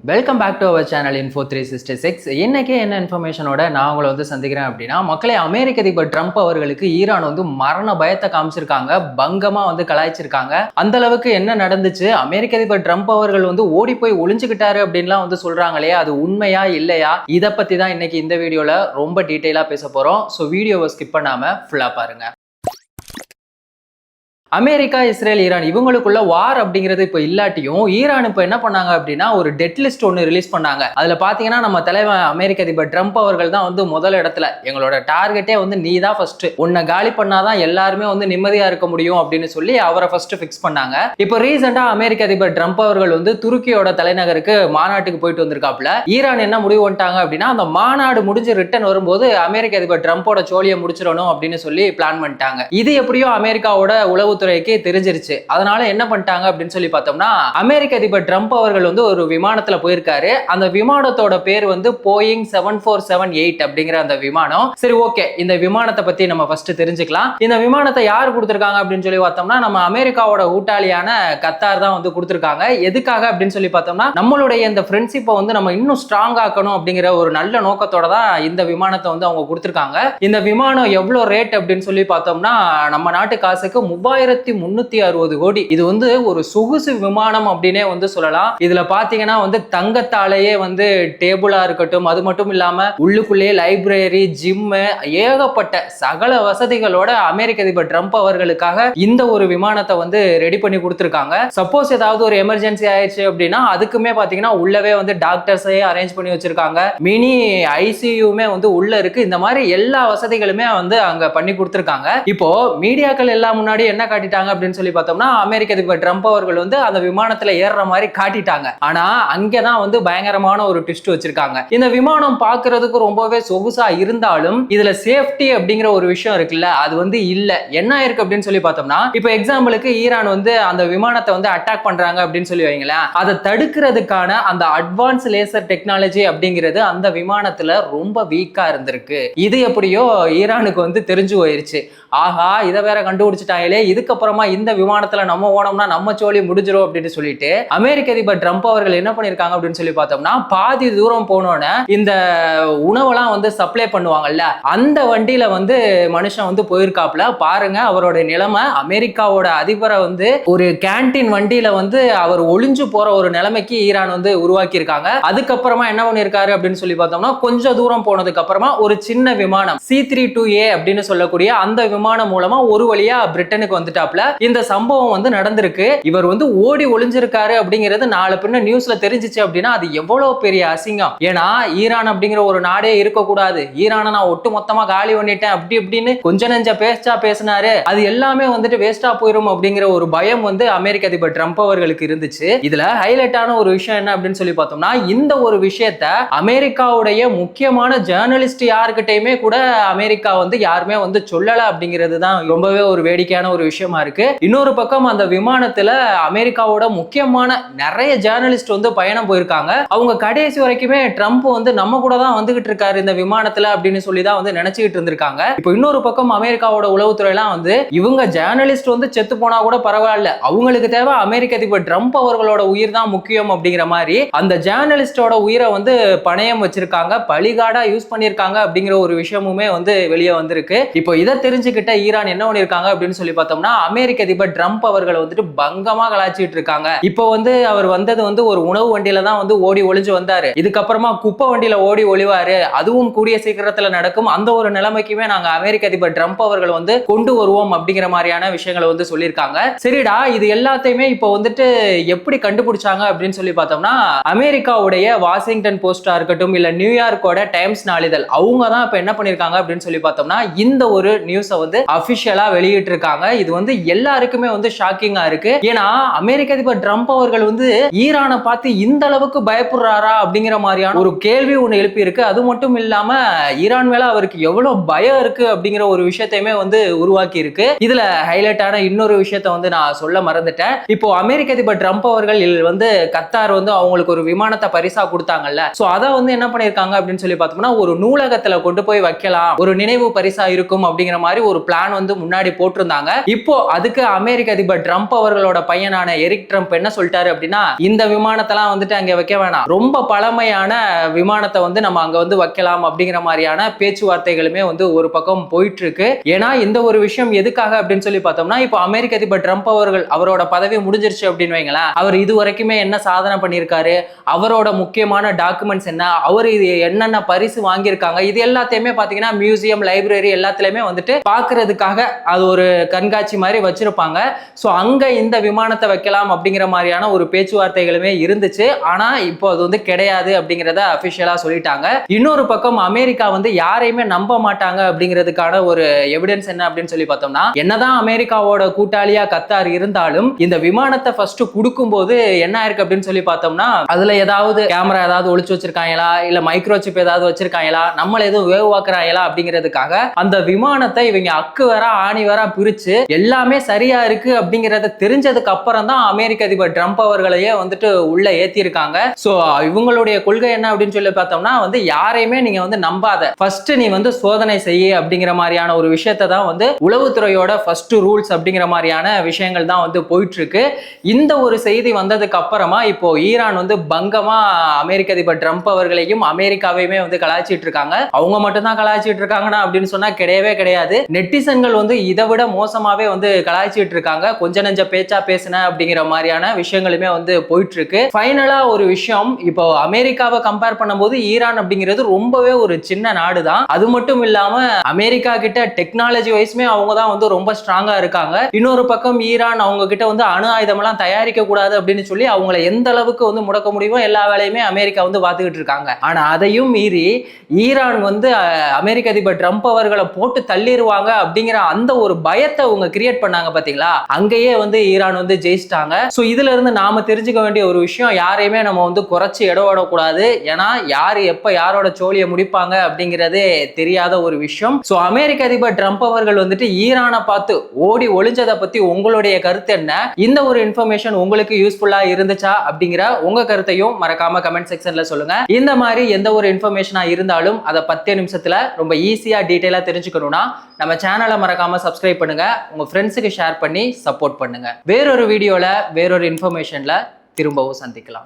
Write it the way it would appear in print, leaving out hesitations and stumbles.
Welcome back to our channel info 366. இன்னைக்கு என்ன இன்ஃபர்மேஷனோட நான் உங்களை வந்து சந்திக்கிறேன் அப்படின்னா, மக்களே அமெரிக்க அதிபர் ட்ரம்ப் அவர்களுக்கு ஈரான் வந்து மரண பயத்தை காமிச்சிருக்காங்க, பங்கமா வந்து கலாய்ச்சிருக்காங்க. அந்த அளவுக்கு என்ன நடந்துச்சு, அமெரிக்க அதிபர் ட்ரம்ப் அவர்கள் வந்து ஓடி போய் ஒளிஞ்சுக்கிட்டாரு அப்படின்லாம் வந்து சொல்றாங்களே, அது உண்மையா இல்லையா, இதை பத்தி தான் இன்னைக்கு இந்த வீடியோல ரொம்ப டீட்டெயிலா பேச போறோம். ஸோ வீடியோவை ஸ்கிப் பண்ணாம ஃபுல்லா பாருங்க. அமெரிக்கா, இஸ்ரேல், ஈரான் இவங்களுக்குள்ள வார் அப்படிங்கிறது இப்போ இல்லாட்டியும் ஈரான் இப்போ என்ன பண்ணாங்க அப்படின்னா ஒரு டெட் லிஸ்ட் ஒன்று ரிலீஸ் பண்ணாங்க. அதுல பாத்தீங்கன்னா நம்ம தலைவன் அமெரிக்க அதிபர் ட்ரம்ப் அவர்கள் தான் வந்து முதல் இடத்துல, எங்களோட டார்கெட்டே வந்து நீ தான் ஃபர்ஸ்ட், உன்னை காலி பண்ணாதான் எல்லாருமே வந்து நிம்மதியா இருக்க முடியும் அப்படின்னு சொல்லி அவரை ஃபர்ஸ்ட் ஃபிக்ஸ் பண்ணாங்க. இப்போ ரீசெண்டா அமெரிக்க அதிபர் ட்ரம்ப் அவர்கள் வந்து துருக்கியோட தலைநகருக்கு மாநாட்டுக்கு போயிட்டு வந்திருக்காப்ல. ஈரான் என்ன முடிவு பண்ணிட்டாங்க அப்படின்னா, அந்த மாநாடு முடிஞ்சு ரிட்டர்ன் வரும்போது அமெரிக்க அதிபர் ட்ரம்போட சோழியை முடிச்சிடணும் அப்படின்னு சொல்லி பிளான் பண்ணிட்டாங்க. இது எப்படியோ அமெரிக்காவோட உளவு துறைக்கு தெரிஞ்சிருச்சு. அதனால என்ன பண்ணிட்டாங்க அப்படின்னு சொல்லி பார்த்தோம்னா, அமெரிக்க அதிபர் ட்ரம்ப் அவர்கள் வந்து ஒரு விமானத்துல போயிருக்காரு. அந்த விமானத்தோட பேர் வந்து போயிங் 7478 அப்படிங்கிற அந்த விமானம். சரி, ஓகே, இந்த விமானத்தை பத்தி நம்ம ஃபர்ஸ்ட் தெரிஞ்சுக்கலாம். இந்த விமானத்தை யார் கொடுத்திருக்காங்க அப்படின்னு சொல்லி பார்த்தோம்னா, நம்ம அமெரிக்காவோட கூட்டாளியான கத்தார் தான் வந்து கொடுத்திருக்காங்க. எதுக்காக அப்படின்னு சொல்லி பார்த்தோம்னா, நம்மளுடைய இந்த ஃப்ரெண்ட்ஷிப்பை வந்து நம்ம இன்னும் ஸ்ட்ராங் ஆக்கணும் அப்படிங்கிற ஒரு நல்ல நோக்கத்தோட தான் இந்த விமானத்தை வந்து அவங்க கொடுத்திருக்காங்க. இந்த விமானம் எவ்வளவு ரேட் அப்படின்னு சொல்லி பார்த்தோம்னா, நம்ம நாட்டு காசுக்கு 3360 கோடி. இது வந்து ஒரு சொகுசு விமானம் அப்படின்னே வந்து சொல்லலாம். இதுல பாத்தீங்கன்னா வந்து தங்கத்தாலேயே வந்து டேபிளா இருக்கட்டும், அது மட்டும் இல்லாம உள்ளுக்குள்ளேயே லைப்ரரி, ஜிம், ஏகப்பட்ட சகல வசதிகளோட அமெரிக்க அதிபர் ட்ரம்ப் அவர்களுக்காக இந்த ஒரு விமானத்தை வந்து ரெடி பண்ணி கொடுத்திருக்காங்க. சப்போஸ் ஏதாவது ஒரு எமர்ஜென்சி ஆயிடுச்சு அப்படின்னா அதுக்குமே பாத்தீங்கன்னா உள்ளவே வந்து டாக்டர்ஸையே அரேஞ்ச் பண்ணி வச்சிருக்காங்க. மினி ஐசியூமே வந்து உள்ள இருக்கு. இந்த மாதிரி எல்லா வசதிகளுமே வந்து அங்க பண்ணி கொடுத்திருக்காங்க. இப்போ மீடியாக்கள் எல்லாம் முன்னாடி என்ன காட்டிட்டாங்க அப்படின்னு சொல்லி பார்த்தோம்னா, அமெரிக்க அதிபர் ட்ரம்ப் அவர்கள் வந்து அந்த விமானத்துல ஏறுற மாதிரி காட்டிட்டாங்க. ஆனா அங்கதான் வந்து பயங்கரமான ஒரு ட்விஸ்ட் வச்சிருக்காங்க. இந்த விமானம் பார்க்கிறதுக்கு ரொம்பவே சொகுசா இருந்தாலும் இதுல சேஃப்டி அப்படிங்கிற ஒரு விஷயம் இருக்குல்ல, அது வந்து இல்ல. என்ன இருக்கு அப்படின்னு சொல்லி பார்த்தோம்னா, இப்போ எக்ஸாம்பிளுக்கு ஈரான் வந்து அந்த விமானத்தை வந்து அட்டாக் பண்றாங்க அப்படின்னு சொல்லி வைங்களேன், அதை தடுக்கிறதுக்கான அந்த அட்வான்ஸ் லேசர் டெக்னாலஜி அப்படிங்கிறது அந்த விமானத்துல ரொம்ப வீக்கா இருந்திருக்கு. இது எப்படியோ ஈரானுக்கு வந்து தெரிஞ்சு போயிருச்சு. ஆஹா, இதை வேற கண்டுபிடிச்சிட்டாங்களே, இதுக்கப்புறமா இந்த விமானத்துல நம்ம ஓனோம்னா நம்ம சோழி முடிஞ்சிரும் அப்படின்னு சொல்லிட்டு அமெரிக்க அதிபர் ட்ரம்ப் அவர்கள் என்ன பண்ணிருக்காங்க அப்படின்னு சொல்லி பார்த்தோம்னா, பாதி தூரம் போனோன்னு இந்த உணவெல்லாம் வந்து சப்ளை பண்ணுவாங்கல்ல, அந்த வண்டியில வந்து மனுஷன் வந்து போயிருக்காப்ல. பாருங்க அவரோட நிலைமை. அமெரிக்காவோட அதிபரை வந்து ஒரு கேண்டீன் வண்டியில வந்து அவர் ஒளிஞ்சு போற ஒரு நிலைமைக்கு ஈரான் வந்து உருவாக்கி இருக்காங்க. அதுக்கப்புறமா என்ன பண்ணிருக்காரு அப்படின்னு சொல்லி பார்த்தோம்னா, கொஞ்சம் தூரம் போனதுக்கு அப்புறமா ஒரு சின்ன விமானம் C-32A அப்படின்னு சொல்லக்கூடிய அந்த விமானம் மூலமா ஒரு வழியா பிரிட்டனுக்கு வந்துட்டாப்ல. இந்த சம்பவம் வந்து நடந்திருக்கு. இவர் வந்து ஓடி ஒளிஞ்சிருக்காரு அப்படிங்கிறது நாளை பின்ன நியூஸ்ல தெரிஞ்சிச்சு அப்படின்னா அது எவ்வளவு பெரிய அசிங்கம். ஏன்னா ஈரான் அப்படிங்கிற ஒரு நாடே இருக்கக்கூடாது, ஈரானை நான் ஒட்டு மொத்தமா காலி பண்ணிட்டேன் அப்படி இப்படின்னு கொஞ்ச நெஞ்ச பேசினாரு, அது எல்லாமே வந்துட்டு வேஸ்டா போயிரும் அப்படிங்கிற ஒரு பயம் வந்து அமெரிக்க அதிபர் ட்ரம்ப் அவர்களுக்கு இருந்துச்சு. இதுல ஹைலைட்டான ஒரு விஷயம் என்ன அப்படின்னு சொல்லி பார்த்தோம்னா, இந்த ஒரு விஷயத்தை அமெரிக்காவுடைய முக்கியமான ஜேர்னலிஸ்ட் யாருக்கிட்டையுமே கூட அமெரிக்கா வந்து யாருமே வந்து சொல்லல அப்படிங்கிறது தான் ரொம்பவே ஒரு வேடிக்கையான ஒரு விஷயமா இருக்கு. இன்னொரு பக்கம் அந்த விமானத்துல அமெரிக்காவோட முக்கியமான நிறைய ஜேர்னலிஸ்ட் வந்து பயணம் போயிருக்காங்க. அவங்க கடைசி வரைக்குமே ட்ரம்ப் வந்து நம்ம கூட தான் வந்துகிட்டு இருக்காரு இந்த விமானத்துல அப்படின்னு சொல்லி தான் வந்து நினைச்சுக்கிட்டு இருந்திருக்காங்க. இப்போ இன்னொரு பக்கம் அமெரிக்காவோட உளவுத்துறை எல்லாம் வந்து இவங்க ஜேர்னலிஸ்ட் வந்து செத்து போனா கூட பரவாயில்ல, அவங்களுக்கு தேவை அமெரிக்க அதிபர் ட்ரம்ப் அவர்களோட உயிர் தான் முக்கியம் அப்படிங்கிற மாதிரி அந்த ஜேர்னலிஸ்டோட உயிரை வந்து பணயம் வச்சிருக்காங்க, பலிகாடா யூஸ் பண்ணிருக்காங்க அப்படிங்கிற ஒரு விஷயமுமே வந்து வெளியே வந்திருக்கு. இப்போ இதை தெரிஞ்சுக்கிட்ட ஈரான் என்ன பண்ணிருக்காங்க அப்படின்னு சொல்லி பார்த்தோம்னா, அமெரிக்க அதிபர் ட்ரம்ப் அவர்களை வந்துட்டு பங்கமா கலாச்சிட்டு இருக்காங்க. இப்போ வந்து அவர் வந்தது வந்து ஒரு உணவு வண்டியில தான் வந்து ஓடி ஒளிஞ்சு வந்தாரு. இதுக்கப்புறமா குப்பை வண்டியில ஓடி ஒளிவாரு, அதுவும் கூடிய சீக்கிரத்துல நடக்கும். அந்த ஒரு நிலைமைக்குமே நாங்க அமெரிக்க அதிபர் ட்ரம்ப் அவர்கள் வந்து கொண்டு வருவோம் அப்படிங்கிற மாதிரியான விஷயங்களை வந்து சொல்லியிருக்காங்க. சரிடா, இது எல்லாத்தையுமே இப்போ வந்துட்டு எப்படி கண்டுபிடிச்சாங்க அப்படின்னு சொல்லி பார்த்தோம்னா, அமெரிக்காவுடைய வாஷிங்டன் போஸ்டா இருக்கட்டும் இல்ல நியூயார்க்கோட டைம்ஸ் நாளிதழ், அவங்க தான் இப்ப என்ன பண்ணிருக்காங்க அப்படின்னு சொல்லி பார்த்தோம்னா இந்த ஒரு நியூஸை வந்து அபிஷியலா வெளியிட்டு இருக்காங்க. இது வந்து எல்லாருக்குமே வந்து ஷாக்கிங்கா இருக்கு. ஏன்னா அமெரிக்க அதிபர் ட்ரம்ப் அவர்கள் வந்து ஈரானை பார்த்து இந்த அளவுக்கு பயப்படுறாரா அப்படிங்கிற மாதிரியான ஒரு கேள்வி ஒன்று எழுப்பி இருக்கு. அது மட்டும் இல்லாம ஈரான் மேல அவருக்கு எவ்வளவு பயம் இருக்கு அப்படிங்கிற ஒரு விஷயத்தையுமே வந்து உருவாக்கி இருக்கு. இதுல ஹைலைட்டான இன்னொரு விஷயத்தை வந்து நான் சொல்ல மறந்துட்டேன். இப்போ அமெரிக்க அதிபர் ட்ரம்ப் அவர்கள் வந்து கத்தார் வந்து அவங்களுக்கு ஒரு விமானத்தை பரிசா கொடுத்தாங்கல்ல, சோ அதை வந்து என்ன பண்ணிருக்காங்க அப்படின்னு சொல்லி பார்த்தோம்னா ஒரு நூலகத்துல கொண்டு போய் வைக்கலாம், ஒரு நினைவு பரிசா இருக்கும் அப்படிங்கிற மாதிரி ஒரு பிளான் வந்து முன்னாடி போட்டிருந்தாங்க. இப்போ இப்போ அதுக்கு அமெரிக்க அதிபர் ட்ரம்ப் அவர்களோட பையனான எரிக் ட்ரம்ப் என்ன சொல்லிட்டாரு அப்படின்னா, இந்த விமானத்தெல்லாம் வந்துட்டு அங்க வைக்க வேணாம், ரொம்ப பழமையான விமானத்தை வந்து நம்ம அங்க வந்து வைக்கலாம் அப்படிங்கிற மாதிரியான பேச்சுவார்த்தைகளுமே வந்து ஒரு பக்கம் போயிட்டு இருக்கு. ஏன்னா இந்த ஒரு விஷயம் எதுக்காக அப்படின்னு சொல்லி பார்த்தோம்னா, இப்போ அமெரிக்க அதிபர் ட்ரம்ப் அவர்கள் அவரோட பதவி முடிஞ்சிருச்சு அப்படின்னு வைங்களேன், அவர் இது வரைக்குமே என்ன சாதனை பண்ணியிருக்காரு, அவரோட முக்கியமான டாக்குமெண்ட்ஸ் என்ன, அவர் இது என்னென்ன பரிசு வாங்கியிருக்காங்க, இது எல்லாத்தையுமே பாத்தீங்கன்னா மியூசியம், லைப்ரரி எல்லாத்துலயுமே வந்துட்டு பாக்குறதுக்காக அது ஒரு கண்காட்சி மாதிரி வச்சிருப்பாங்க. சோ அங்க இந்த விமானத்தை வைக்கலாம் அப்படிங்கிற மாதிரியான ஒரு பேச்சுவார்த்தைகளுமே இருந்துச்சு. ஆனா இப்போ அது வந்து கிடையாது அப்படிங்கறத அபிஷியலா சொல்லிட்டாங்க. இன்னொரு பக்கம் அமெரிக்கா வந்து யாரையுமே நம்ப மாட்டாங்க அப்படிங்கிறதுக்கான ஒரு எவிடன்ஸ் என்ன அப்படின்னு சொல்லி பார்த்தோம்னா, என்னதான் அமெரிக்காவோட கூட்டாளியா கத்தார் இருந்தாலும் இந்த விமானத்தை ஃபர்ஸ்ட் கொடுக்கும்போது என்ன ஆயிருக்கு அப்படின்னு சொல்லி பார்த்தோம்னா, அதுல ஏதாவது கேமரா ஏதாவது ஒளிச்சு வச்சிருக்காங்களா, இல்ல மைக்ரோசிப் ஏதாவது வச்சிருக்காங்களா, நம்மள எதுவும் வேவு வாக்குறாங்களா அப்படிங்கிறதுக்காக அந்த விமானத்தை இவங்க அக்கு வர ஆணி வர பிரிச்சு எல்லாமே சரியா இருக்கு அப்படிங்கறத தெரிஞ்சதுக்கு அப்புறம் தான் அமெரிக்க அதிபர் ட்ரம்ப் அவர்களையே வந்துட்டு உள்ள ஏத்தி இருக்காங்க. சோ இவங்களுடைய கொள்கை என்ன அப்படின்னு சொல்லி பார்த்தோம்னா வந்து, யாரையுமே நீங்க வந்து நம்பாத, ஃபர்ஸ்ட் நீ வந்து சோதனை செய்ய அப்படிங்கிற மாதிரியான ஒரு விஷயத்தை தான் வந்து உளவுத்துறையோட ஃபர்ஸ்ட் ரூல்ஸ் அப்படிங்கிற மாதிரியான விஷயங்கள் தான் வந்து போயிட்டு இருக்கு. இந்த ஒரு செய்தி வந்ததுக்கு அப்புறமா இப்போ ஈரான் வந்து பங்கமா அமெரிக்க அதிபர் ட்ரம்ப் அவர்களையும் அமெரிக்காவையுமே வந்து கலாய்ச்சிட்டு இருக்காங்க. அவங்க மட்டும் தான் கலாய்ச்சிட்டு இருக்காங்கன்னா அப்படின்னு சொன்னா கிடையவே கிடையாது. நெட்டிசன்கள் வந்து இதை விட மோசமாவே வந்து கலாய்ச்சிட்டு இருக்காங்க. கொஞ்ச நெஞ்ச பேச்சா பேசின அப்படிங்கிற மாதிரியான விஷயங்களுமே வந்து போயிட்டு இருக்கு. ஃபைனலா ஒரு விஷயம், இப்போ அமெரிக்காவை கம்பேர் பண்ணும்போது ஈரான் அப்படிங்கிறது ரொம்பவே ஒரு சின்ன நாடு தான். அது மட்டும் இல்லாம அமெரிக்கா கிட்ட டெக்னாலஜி வைஸ்மே அவங்க தான் வந்து ரொம்ப ஸ்ட்ராங்கா இருக்காங்க. இன்னொரு பக்கம் ஈரான் அவங்க கிட்ட வந்து அணு ஆயுதம் எல்லாம் தயாரிக்க கூடாது அப்படின்னு சொல்லி அவங்களை எந்த அளவுக்கு வந்து முடக்க முடியுமோ எல்லா வேலையுமே அமெரிக்கா வந்து பார்த்துக்கிட்டு இருக்காங்க. ஆனா அதையும் மீறி ஈரான் வந்து அமெரிக்க அதிபர் ட்ரம்ப் அவர்களை போட்டு தள்ளிடுவாங்க அப்படிங்கிற அந்த ஒரு பயத்தை அவங்க கிரியேட் பண்ணாங்க பாத்தீங்களா, அங்கேயே வந்து ஈரான் வந்து ஜெயிச்சிட்டாங்க. சோ இதுல இருந்து நாம தெரிஞ்சுக்க வேண்டிய ஒரு விஷயம், யாரையுமே நம்ம வந்து குறைச்சு இடவிடக்கூடாது. ஏன்னா யாரு எப்ப யாரோட சோழியை முடிப்பாங்க அப்படிங்கிறதே தெரியாத ஒரு விஷயம். சோ அமெரிக்க அதிபர் ட்ரம்ப் அவர்கள் வந்துட்டு ஈரானை பார்த்து ஓடி ஒளிஞ்சதை பத்தி உங்களுடைய கருத்து என்ன? இந்த ஒரு இன்ஃபர்மேஷன் உங்களுக்கு யூஸ்ஃபுல்லா இருந்துச்சா அப்படிங்கிற உங்க கருத்தையும் மறக்காம கமெண்ட் செக்ஷன்ல சொல்லுங்க. இந்த மாதிரி எந்த ஒரு இன்ஃபர்மேஷனா இருந்தாலும் அதை 10 நிமிஷத்துல ரொம்ப ஈஸியா டீடைலா தெரிஞ்சுக்கணும்னா நம்ம சேனலை மறக்காம சப்ஸ்கிரைப் பண்ணுங்க, உங்க ஃப்ரெண்ட்ஸுக்கு ஷேர் பண்ணி சப்போர்ட் பண்ணுங்க. வேறொரு வீடியோல வேறொரு இன்ஃபர்மேஷன்ல திரும்பவும் சந்திக்கலாம்.